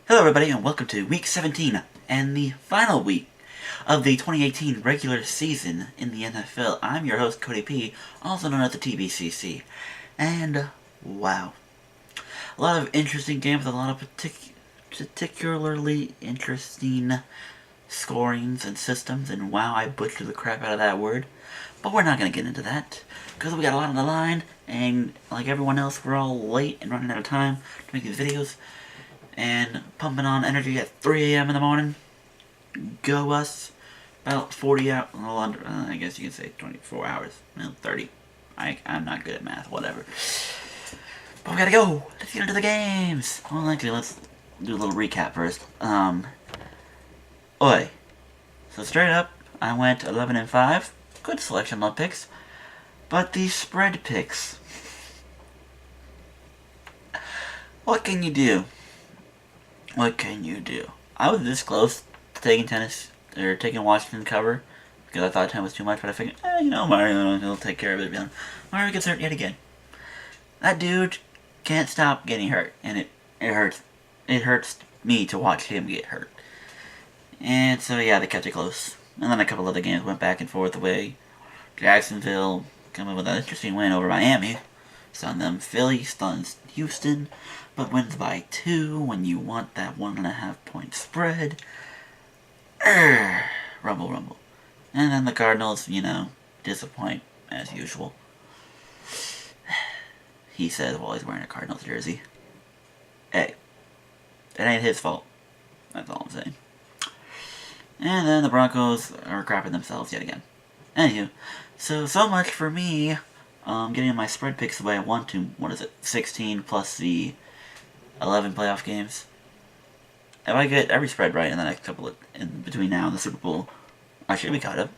Hello everybody and welcome to week 17 and the final week of the 2018 regular season in the NFL. I'm your host Cody P, also known as the TBCC, and wow, a lot of interesting games, a lot of particularly interesting scorings and systems, and wow, I butchered the crap out of that word, but we're not going to get into that because we got a lot on the line, and like everyone else, we're all late and running out of time to make these videos and pumping on energy at 3 a.m. in the morning. Go us. About 40 hours, I guess you can say 24 hours, 30. I'm not good at math, whatever. But we gotta go. Let's get into the games. Well, actually, let's do a little recap first. Oi. So straight up, I went 11-5. Good selection of picks. But the spread picks. What can you do? What can you do? I was this close to taking taking Washington cover because I thought 10 was too much, but I figured, Mario, he'll take care of it. Mario gets hurt yet again. That dude can't stop getting hurt, and it hurts. It hurts me to watch him get hurt. And so yeah, they kept it close. And then a couple other games went back and forth away. Jacksonville coming with an interesting win over Miami. Stunned them. Philly stuns Houston, but wins by 2 when you want that 1.5 point spread. Rumble, rumble. And then the Cardinals, disappoint as usual. He says while he's wearing a Cardinals jersey. Hey, it ain't his fault. That's all I'm saying. And then the Broncos are crapping themselves yet again. Anywho, so much for me getting my spread picks the way I want to. 16 plus the 11 playoff games. If I get every spread right in the next couple in between now and the Super Bowl, I should be caught up.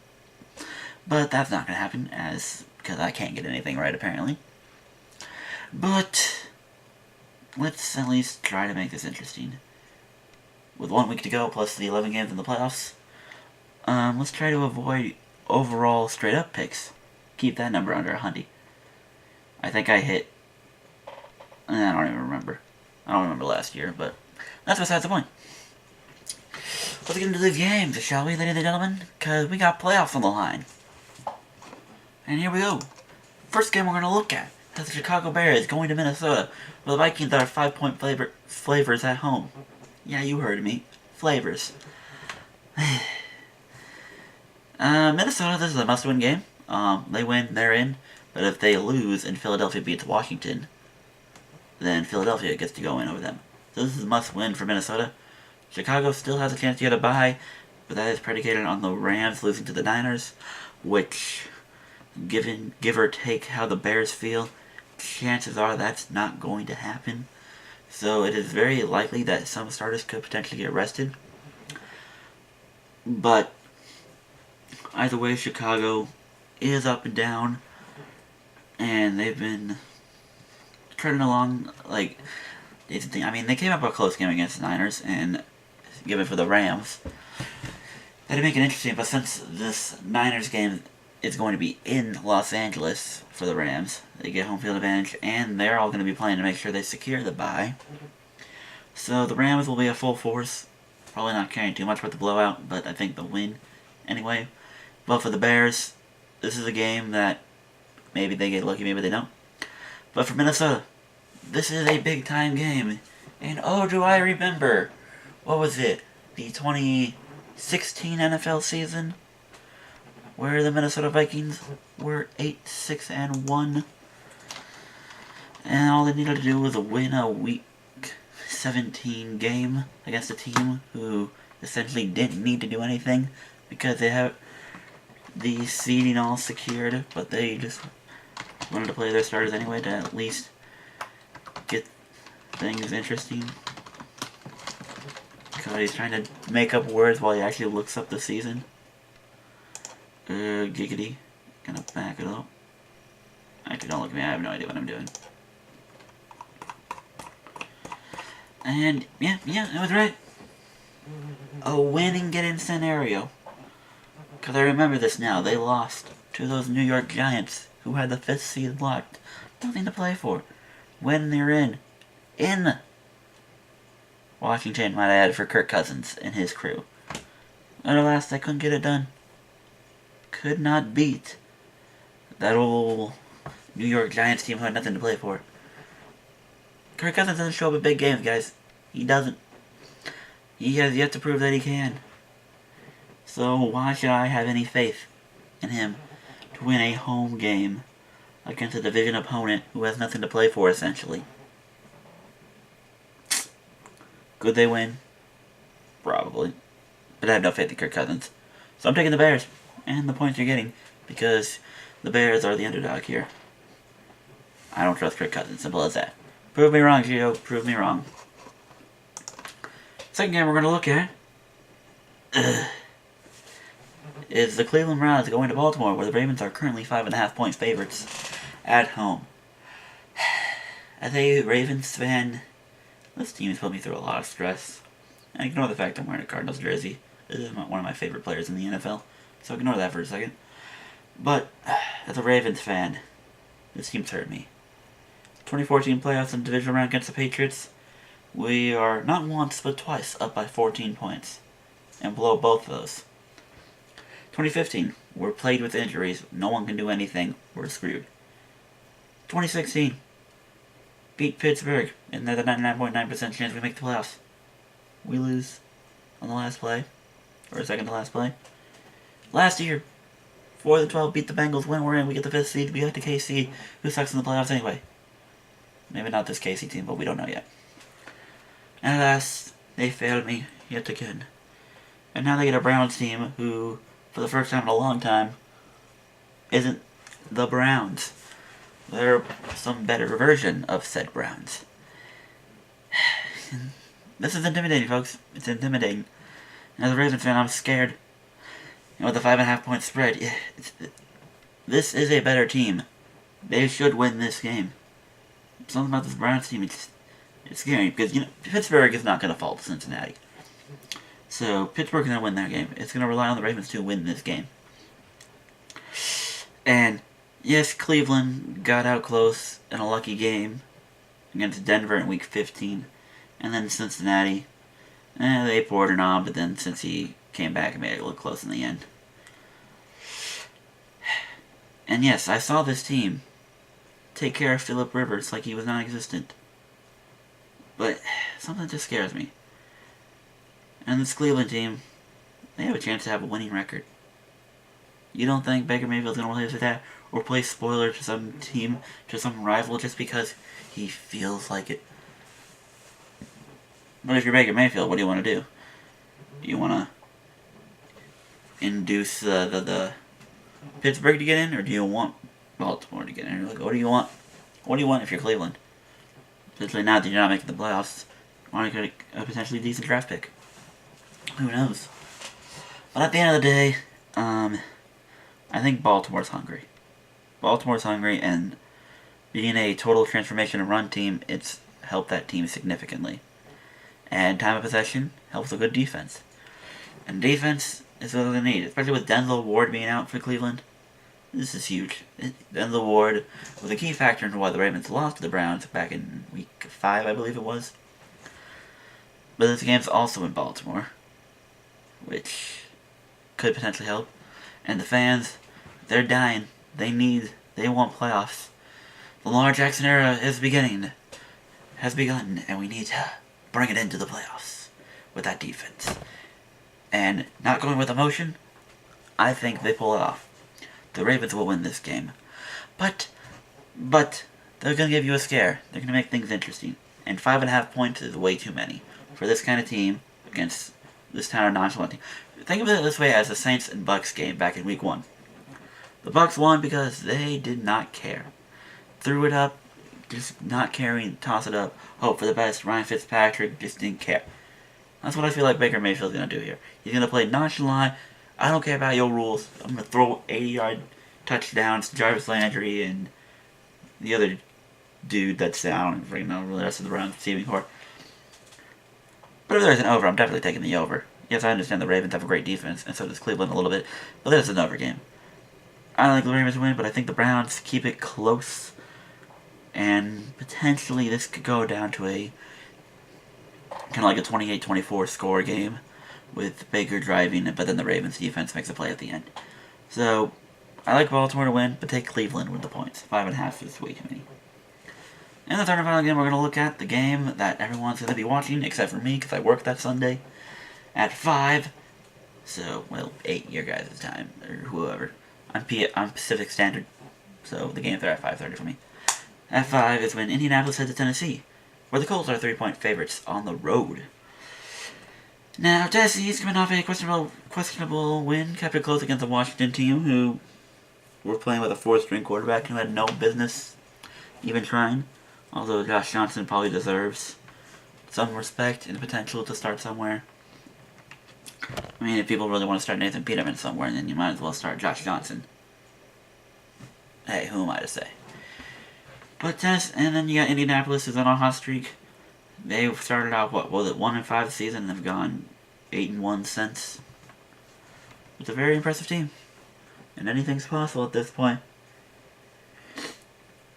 But that's not going to happen, because I can't get anything right apparently. But let's at least try to make this interesting. With 1 week to go, plus the 11 games in the playoffs, let's try to avoid overall straight up picks. Keep that number under 100. I think I hit. I don't even remember. I don't remember last year, but that's besides the point. Let's get into these games, shall we, ladies and gentlemen? Because we got playoffs on the line. And here we go. First game we're going to look at is the Chicago Bears going to Minnesota, where the Vikings are 5-point flavors at home. Yeah, you heard me. Flavors. Minnesota, this is a must-win game. They win, they're in. But if they lose and Philadelphia beats Washington, then Philadelphia gets to go in over them. So this is a must-win for Minnesota. Chicago still has a chance to get a bye, but that is predicated on the Rams losing to the Niners, which, give or take how the Bears feel, chances are that's not going to happen. So it is very likely that some starters could potentially get rested. But either way, Chicago is up and down, and they've been treading along like. They came up a close game against the Niners, and given for the Rams, that'd make it interesting. But since this Niners game is going to be in Los Angeles for the Rams, they get home field advantage, and they're all going to be playing to make sure they secure the bye. So the Rams will be a full force, probably not caring too much about the blowout, but I think they'll win anyway. But for the Bears, this is a game that maybe they get lucky, maybe they don't. But for Minnesota, this is a big-time game. And oh, do I remember, what was it, the 2016 NFL season, where the Minnesota Vikings were 8-6-1, and all they needed to do was win a Week 17 game against a team who essentially didn't need to do anything because they have the seeding all secured, but they just wanted to play their starters anyway to at least get things interesting. Cody's trying to make up words while he actually looks up the season. Giggity. Gonna back it up. Actually, don't look at me. I have no idea what I'm doing. And, yeah, I was right. A win and get in scenario. Because I remember this now. They lost to those New York Giants who had the 5th seed locked. Nothing to play for. When they're in Washington, might add, for Kirk Cousins and his crew. And alas, they couldn't get it done. Could not beat that old New York Giants team who had nothing to play for. Kirk Cousins doesn't show up in big games, guys. He doesn't. He has yet to prove that he can. So why should I have any faith in him to win a home game against a division opponent who has nothing to play for, essentially? Could they win? Probably. But I have no faith in Kirk Cousins. So I'm taking the Bears. And the points you're getting. Because the Bears are the underdog here. I don't trust Kirk Cousins. Simple as that. Prove me wrong, Gio. Prove me wrong. Second game we're going to look at is the Cleveland Browns going to Baltimore, where the Ravens are currently 5.5-point favorites at home. As a Ravens fan, this team has put me through a lot of stress. And ignore the fact I'm wearing a Cardinals jersey. This is one of my favorite players in the NFL, so ignore that for a second. But, as a Ravens fan, this team's hurt me. 2014 playoffs and divisional round against the Patriots, we are not once but twice up by 14 points, and below both of those. 2015, we're plagued with injuries, no one can do anything, we're screwed. 2016, beat Pittsburgh, and there's a 99.9% chance we make the playoffs. We lose on the last play, or second to last play. Last year, 4-12 beat the Bengals, when we're in, we get the 5th seed, we got the KC, who sucks in the playoffs anyway. Maybe not this KC team, but we don't know yet. And alas, they failed me yet again. And now they get a Browns team who, for the first time in a long time, isn't the Browns. They're some better version of said Browns. This is intimidating, folks. It's intimidating. And as a Ravens fan, I'm scared. You know, with the 5.5-point spread, this is a better team. They should win this game. Something about this Browns team, it's scary, because, you know, Pittsburgh is not going to fall to Cincinnati. So, Pittsburgh's going to win that game. It's going to rely on the Ravens to win this game. And, yes, Cleveland got out close in a lucky game against Denver in Week 15. And then Cincinnati, they poured it on, but then since he came back and made it look close in the end. And yes, I saw this team take care of Phillip Rivers like he was non-existent. But something just scares me. And this Cleveland team, they have a chance to have a winning record. You don't think Baker Mayfield's going to play for that? Or play spoiler to some team, to some rival, just because he feels like it? But if you're Baker Mayfield, what do you want to do? Do you want to induce the Pittsburgh to get in, or do you want Baltimore to get in? Like, what do you want? What do you want if you're Cleveland? Especially now that you're not making the playoffs, want to get a potentially decent draft pick. Who knows? But at the end of the day, I think Baltimore's hungry. Baltimore's hungry, and being a total transformation and run team, it's helped that team significantly. And time of possession helps a good defense. And defense is what they need, especially with Denzel Ward being out for Cleveland. This is huge. Denzel Ward was a key factor in why the Ravens lost to the Browns back in Week 5, I believe it was. But this game's also in Baltimore, which could potentially help. And the fans, they're dying. They want playoffs. The Lamar Jackson era has begun, and we need to bring it into the playoffs with that defense. And not going with emotion, I think they pull it off. The Ravens will win this game. But they're going to give you a scare. They're going to make things interesting. And 5.5 points is way too many for this kind of team against this kind of nonchalant team. Think of it this way as the Saints and Bucks game back in Week 1. The Bucks won because they did not care. Threw it up, just not caring, toss it up, hope for the best. Ryan Fitzpatrick just didn't care. That's what I feel like Baker Mayfield's going to do here. He's going to play nonchalant. I don't care about your rules. I'm going to throw 80-yard touchdowns to Jarvis Landry and the other dude that's down right now, the rest of the Browns receiving corps. But if there's an over, I'm definitely taking the over. Yes, I understand the Ravens have a great defense, and so does Cleveland a little bit, but there's an over game. I like the Ravens to win, but I think the Browns keep it close. And potentially this could go down to a kind of like a 28-24 score game with Baker driving, but then the Ravens defense makes a play at the end. So I like Baltimore to win, but take Cleveland with the points. 5.5 is way too many. And the third and final game we're going to look at, the game that everyone's going to be watching, except for me, because I work that Sunday, at 5. So, well, 8 your guys' time, or whoever. I'm Pacific Standard, so the games are at 5:30 for me. At 5 is when Indianapolis heads to Tennessee, where the Colts are 3-point favorites on the road. Now, Tennessee's coming off a questionable win, kept it close against the Washington team, who were playing with a 4th-string quarterback who had no business even trying. Although Josh Johnson probably deserves some respect and potential to start somewhere. I mean, if people really want to start Nathan Peterman somewhere, then you might as well start Josh Johnson. Hey, who am I to say? But and then you got Indianapolis, who's on a hot streak. They started out, 1-5 this season, and have gone 8-1 since. It's a very impressive team. And anything's possible at this point.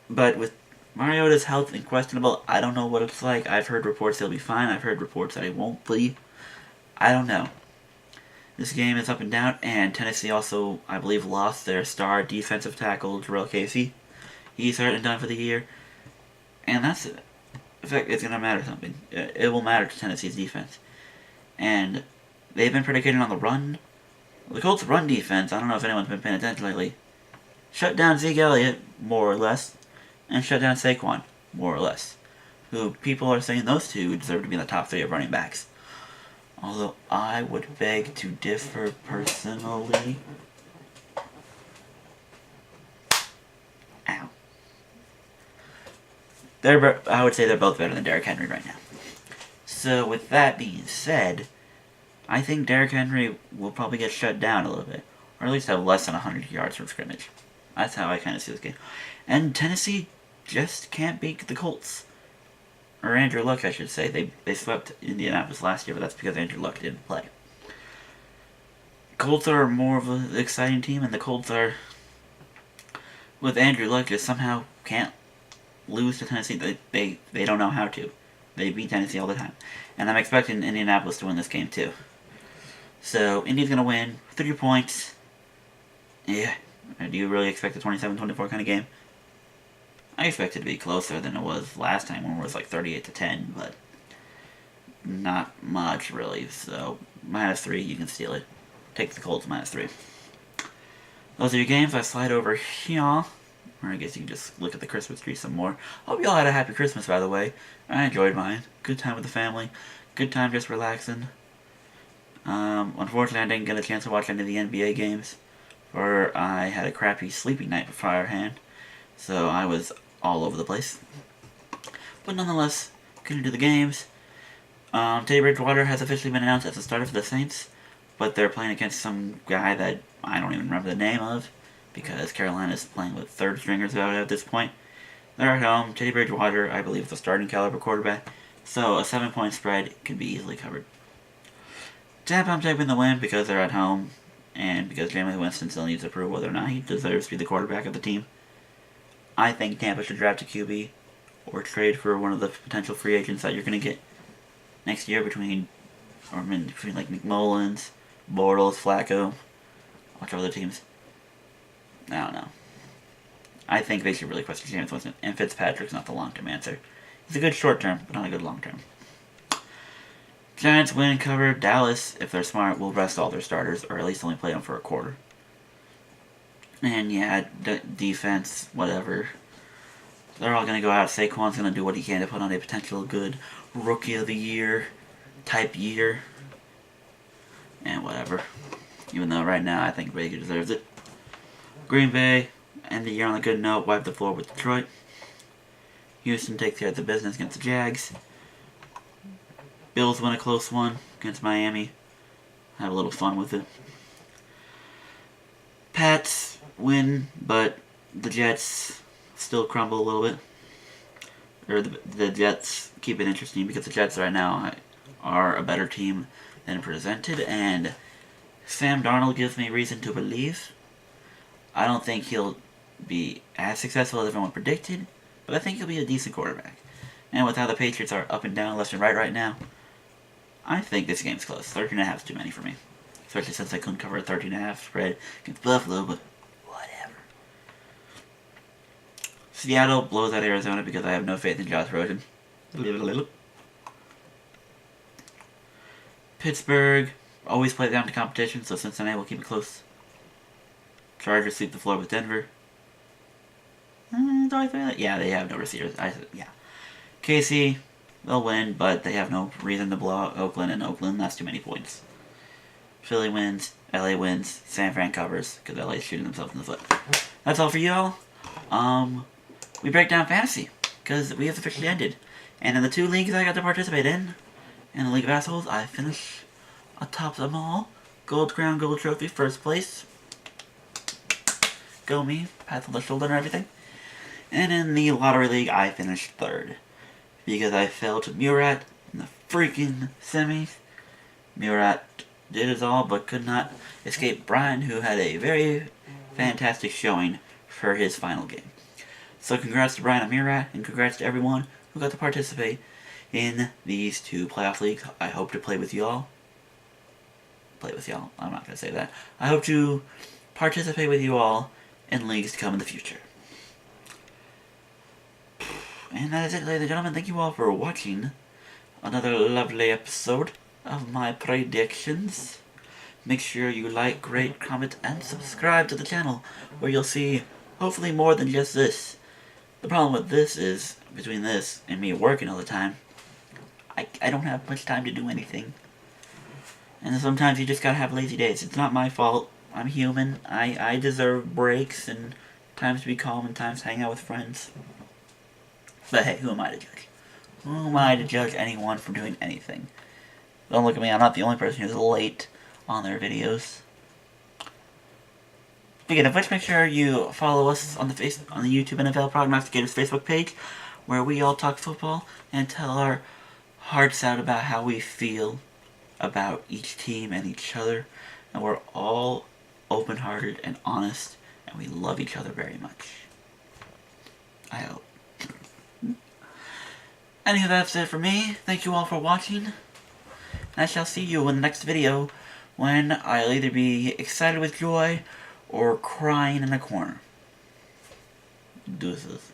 But with Mariota's health questionable, I don't know what it's like. I've heard reports he'll be fine. I've heard reports that he won't be. I don't know. This game is up and down, and Tennessee also, I believe, lost their star defensive tackle, Jarrell Casey. He's hurt and done for the year. And that's it. In fact, it's going to matter something. It will matter to Tennessee's defense. And they've been predicated on the run. The Colts' run defense, I don't know if anyone's been paying attention lately, shut down Zeke Elliott, more or less, and shut down Saquon, more or less. Who people are saying those two deserve to be in the top 3 of running backs. Although I would beg to differ personally. Ow. I would say they're both better than Derrick Henry right now. So with that being said, I think Derrick Henry will probably get shut down a little bit. Or at least have less than 100 yards from scrimmage. That's how I kind of see this game. And Tennessee just can't beat the Colts. Or Andrew Luck, I should say. They swept Indianapolis last year, but that's because Andrew Luck didn't play. Colts are more of an exciting team, and the Colts are, with Andrew Luck, just somehow can't lose to Tennessee. They don't know how to. They beat Tennessee all the time. And I'm expecting Indianapolis to win this game, too. So, Indy's going to win. 3 points. Yeah. Do you really expect a 27-24 kind of game? I expect it to be closer than it was last time when it was like 38-10, but not much really. So -3, you can steal it. Take the Colts -3. Those are your games. I slide over here, or I guess you can just look at the Christmas tree some more. Hope you all had a happy Christmas, by the way. I enjoyed mine. Good time with the family. Good time just relaxing. Unfortunately, I didn't get a chance to watch any of the NBA games, for I had a crappy sleeping night beforehand. So I was all over the place. But nonetheless, gonna do the games. Teddy Bridgewater has officially been announced as a starter for the Saints, but they're playing against some guy that I don't even remember the name of, because Carolina's playing with 3rd stringers about it at this point. They're at home. Teddy Bridgewater, I believe, is a starting caliber quarterback, so a 7-point spread can be easily covered. Tampa, I'm taking the win because they're at home, and because Jameis Winston still needs to prove whether or not he deserves to be the quarterback of the team. I think Tampa should draft a QB or trade for one of the potential free agents that you're going to get next year between like McMullins, Bortles, Flacco, a bunch of other teams. I don't know. I think they should really question Jameis Winston, and Fitzpatrick's not the long-term answer. He's a good short-term, but not a good long-term. Giants win and cover. Dallas, if they're smart, will rest all their starters, or at least only play them for a quarter. And yeah, defense, whatever. They're all going to go out. Saquon's going to do what he can to put on a potential good Rookie of the Year type year. And whatever. Even though right now I think Baker deserves it. Green Bay, end the year on a good note. Wipe the floor with Detroit. Houston takes care of the business against the Jags. Bills win a close one against Miami. Have a little fun with it. Pats win, but the Jets still crumble a little bit. Or the Jets keep it interesting because the Jets right now are a better team than presented, and Sam Darnold gives me reason to believe I don't think he'll be as successful as everyone predicted, but I think he'll be a decent quarterback. And with how the Patriots are up and down, left and right now, I think this game's close. 13.5 is too many for me. Especially since I couldn't cover a 13.5 spread against Buffalo, but whatever. Seattle blows out Arizona because I have no faith in Josh Rosen. Pittsburgh always plays down to competition, so Cincinnati will keep it close. Chargers sweep the floor with Denver. Do I say that? Yeah, they have no receivers. Yeah. KC, they'll win, but they have no reason to blow out Oakland, and Oakland, that's too many points. Philly wins, LA wins, San Fran covers, because LA's shooting themselves in the foot. That's all for y'all. We break down fantasy, because we have officially ended. And in the 2 leagues I got to participate in the League of Assholes, I finished atop them all. Gold crown, gold trophy, first place. Go me, pat on the shoulder and everything. And in the Lottery League, I finished 3rd. Because I fell to Murat in the freaking semis. Murat did his all, but could not escape Brian, who had a very fantastic showing for his final game. So congrats to Brian and Murat, and congrats to everyone who got to participate in these 2 playoff leagues. I hope to play with y'all. I'm not going to say that. I hope to participate with you all in leagues to come in the future. And that is it, ladies and gentlemen. Thank you all for watching another lovely episode of my predictions. Make sure you like, rate, comment, and subscribe to the channel, where you'll see hopefully more than just this. The problem with this is, between this and me working all the time, I don't have much time to do anything. And sometimes you just gotta have lazy days. It's not my fault. I'm human. I deserve breaks and times to be calm and times to hang out with friends. But hey, who am I to judge? Who am I to judge anyone for doing anything? Don't look at me, I'm not the only person who's late on their videos. Speaking of which, make sure you follow us on the YouTube NFL Prognosticators Facebook page, where we all talk football and tell our hearts out about how we feel about each team and each other. And we're all open-hearted and honest, and we love each other very much. I hope. Anyway, that's it for me. Thank you all for watching. And I shall see you in the next video, when I'll either be excited with joy or crying in a corner. Deuces.